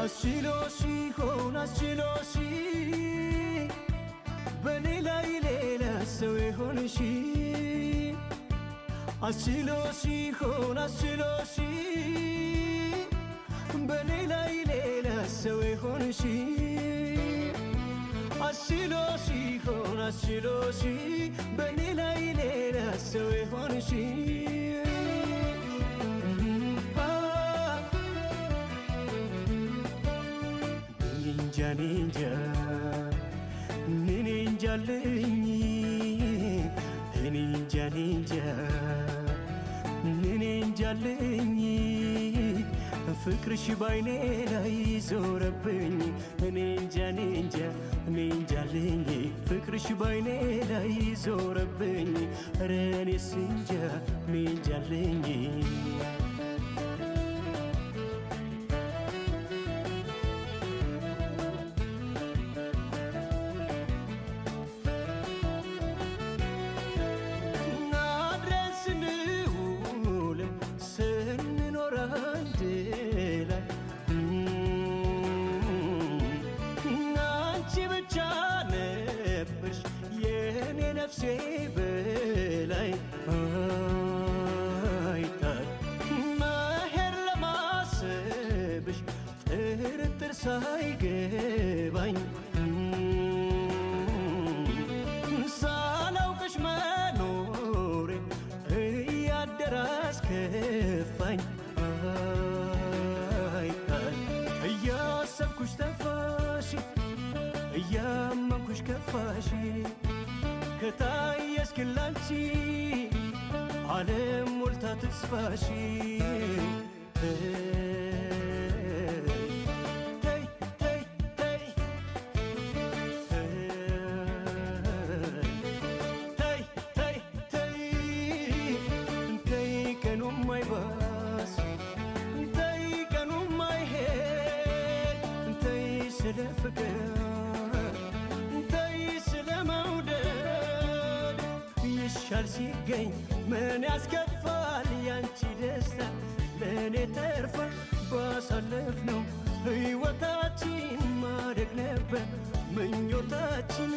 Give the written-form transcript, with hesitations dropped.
አስችሎሽ ሆን አስችሎሽ በኔ ላይ ሌላ ሰው የሆንሽ አስችሎሽ ሆን አስችሎሽ በኔ ላይ ሌላ ሰው የሆንሽ አስችሎሽ ሆን አስችሎሽ በኔ ላይ ሌላ ሰው የሆንሽ ኒንጃ ኒንጃልኝ ኒንጃልኝ ፍቅርሽ ባይኔ ላይ ዞረብኝ ኒንጃልኝ ፍቅርሽ ባይኔ ላይ ዞረብኝ ኧረ እኔስ እንጃ ኒንጃልኝ ነፍሴ በላይ አይጣል መሄድ ለማሰብሽ ጥርጥር ሳይገባኝ ሳላውቅሽ መኖሬ እያደረ አስከፋኝ አይጣል እያሰብኩሽ ጠፋሽ እያመንኩሽ ከፋሽ ከታየሽ ግን ላንቺ ዓለም ሞልታ ተስፋሽ ተይ ተይ ተይ ተይ ተይ ተይ ተይ ቀኑም አይባስ ተይ ቀኑም አይሄድ ተይ ስለ ፍቅር ይሻል ሲገኝ ምን ያስከፋል ያንቺ ደስታ ለኔ ተርፋ ባሳለፍነው ሕይወታችን ማደግ ነበር ምኞታችን